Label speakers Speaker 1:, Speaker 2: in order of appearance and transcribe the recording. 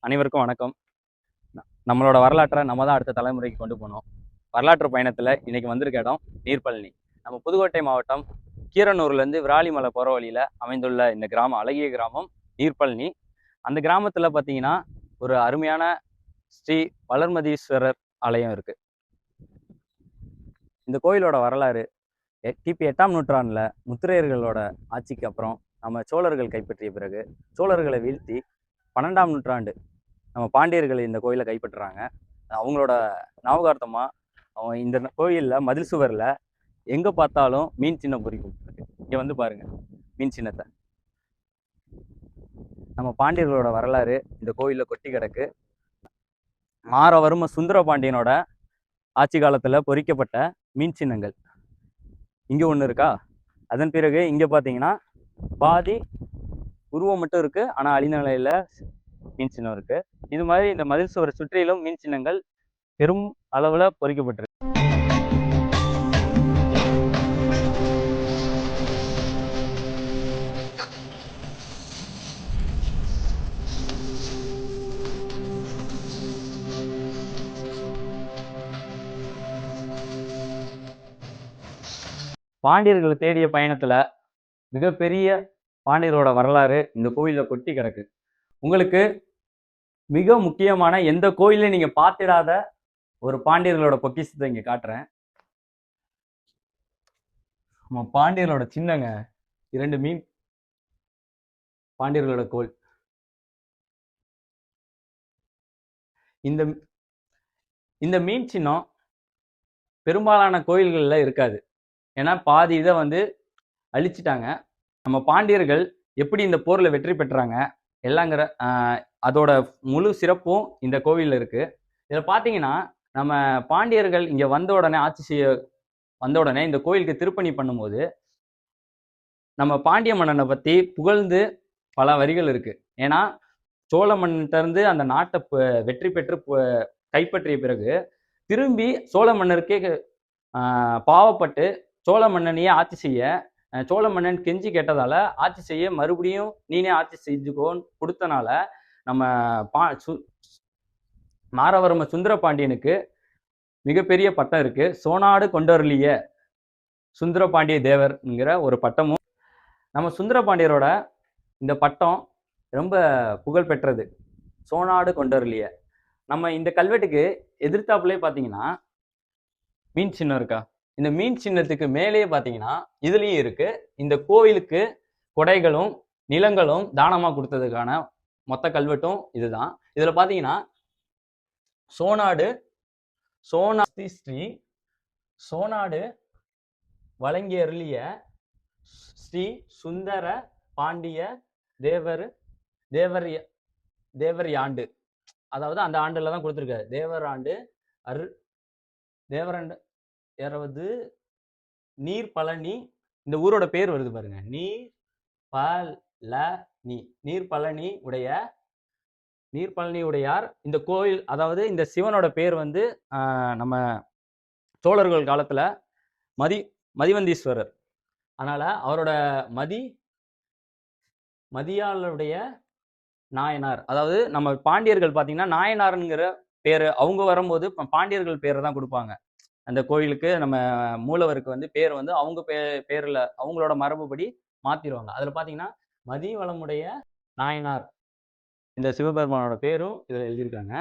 Speaker 1: அனைவருக்கும் வணக்கம். நம்மளோட வரலாற்றை நம்ம தான் அடுத்த தலைமுறைக்கு கொண்டு போனோம். வரலாற்று பயணத்தில் இன்னைக்கு வந்திருக்க இடம் நீர்ப்பழனி. நம்ம புதுக்கோட்டை மாவட்டம் கீரனூர்லேருந்து விராலிமலை போகிற வழியில் அமைந்துள்ள இந்த கிராமம், அழகிய கிராமம் நீர்ப்பழனி. அந்த கிராமத்தில் பார்த்தீங்கன்னா ஒரு அருமையான ஸ்ரீ வளர்மதீஸ்வரர் ஆலயம் இருக்குது. இந்த கோயிலோட வரலாறு கிபி 8ஆம் நூற்றாண்டில் முத்திரையர்களோட ஆட்சிக்கு அப்புறம் நம்ம சோழர்கள் கைப்பற்றிய பிறகு சோழர்களை வீழ்த்தி 12ஆம் நூற்றாண்டு நம்ம பாண்டியர்கள் இந்த கோயிலை கைப்பற்றுறாங்க. அவங்களோட ஞாபகார்த்தமாக அவங்க இந்த கோயிலில் மதில் சுவரில் எங்கே பார்த்தாலும் மீன் சின்னம் பொறிக்கும். இங்கே வந்து பாருங்க மீன் சின்னத்தை. நம்ம பாண்டியர்களோட வரலாறு இந்த கோயிலில் கொட்டி கிடக்கு. மாரவர்ம சுந்தர பாண்டியனோட ஆட்சி காலத்தில் பொறிக்கப்பட்ட மீன் சின்னங்கள் இங்கே ஒன்று இருக்கா. அதன் பிறகு இங்கே பார்த்தீங்கன்னா பாதி உருவம் மட்டும் இருக்குது, ஆனால் அழிந்த நிலையில் மீன் சின்னம் இருக்கு. இது மாதிரி இந்த மதில் சுவரை சுற்றிலும் மீன் சின்னங்கள் பெரும் அளவுல பொறிக்கப்பட்டிருக்கு. பாண்டியர்களை தேடிய பயணத்துல மிகப்பெரிய பாண்டியரோட வரலாறு இந்த கோயில கொட்டி கிடக்கு. உங்களுக்கு மிக முக்கியமான எந்த கோயிலையும் நீங்க பார்த்திடாத ஒரு பாண்டியர்களோட பொக்கிஷத்தை இங்க காட்டுறேன். நம்ம பாண்டியர்களோட சின்னங்க 2 மீன் பாண்டியர்களோட கோல். இந்த மீன் சின்னம் பெரும்பாலான கோயில்கள்ல இருக்காது. ஏன்னா பாதி இதை வந்து அழிச்சிட்டாங்க. நம்ம பாண்டியர்கள் எப்படி இந்த போர்ல வெற்றி பெற்றாங்க எல்லாங்கிற அதோட முழு சிறப்பும் இந்த கோவிலில் இருக்கு. இதில் பார்த்தீங்கன்னா நம்ம பாண்டியர்கள் இங்கே வந்த உடனே ஆட்சி செய்ய வந்த உடனே இந்த கோயிலுக்கு திருப்பணி பண்ணும்போது நம்ம பாண்டிய மன்னனை பற்றி புகழ்ந்து பல வரிகள் இருக்கு. ஏன்னா சோழ மன்னன்கிட்ட அந்த நாட்டை வெற்றி பெற்று கைப்பற்றிய பிறகு திரும்பி சோழ மன்னருக்கே பாவப்பட்டு சோழ மன்னனையே ஆட்சி செய்ய சோழ மன்னன் கெஞ்சி கேட்டதால ஆட்சி செய்ய மறுபடியும் நீனே ஆட்சி செஞ்சுக்கோன்னு கொடுத்தனால நம்ம மாரவர்ம சுந்தர பாண்டியனுக்கு மிகப்பெரிய பட்டம் இருக்கு. சோனாடு கொண்டருளிய சுந்தர பாண்டிய தேவர்ங்கிற ஒரு பட்டமும். நம்ம சுந்தர பாண்டியரோட இந்த பட்டம் ரொம்ப புகழ் பெற்றது. சோனாடு கொண்டருளிய. நம்ம இந்த கல்வெட்டுக்கு எதிர்த்தாப்புலே பார்த்தீங்கன்னா மீன் சின்னம் இருக்கா. இந்த மீன் சின்னத்துக்கு மேலேயே பார்த்தீங்கன்னா இதுலயும் இருக்கு. இந்த கோவிலுக்கு கொடைகளும் நிலங்களும் தானமா கொடுத்ததுக்கான மொத்த கல்வெட்டும் இதுதான். இதுல பாத்தீங்கன்னா ஸ்ரீ சோனாடு வழங்கி அருளிய ஸ்ரீ சுந்தர பாண்டிய தேவர் ஆண்டு, அதாவது அந்த ஆண்டுல தான் கொடுத்துருக்காரு. தேவராண்டு தேவராண்டு 60 நீர்ப்பழனி. இந்த ஊரோட பேர் வருது பாருங்க, நீர்ப்பழனி உடையார். இந்த கோயில், அதாவது இந்த சிவனோட பேர் வந்து நம்ம சோழர்கள் காலத்துல மதிவந்தீஸ்வரர். அதனால அவரோட மதியாளுடைய நாயனார். அதாவது நம்ம பாண்டியர்கள் பார்த்தீங்கன்னா நாயனாருங்கிற பேரு அவங்க வரும்போது பாண்டியர்கள் பேரை தான் கொடுப்பாங்க. அந்த கோயிலுக்கு நம்ம மூலவருக்கு வந்து பேர் வந்து அவங்க பேர்ல அவங்களோட மரபுப்படி மாத்திடுவாங்க. அதுல பாத்தீங்கன்னா மதிவளமுடைய நாயனார் இந்த சிவபெருமானோட பேரும் இதுல எழுதியிருக்காங்க.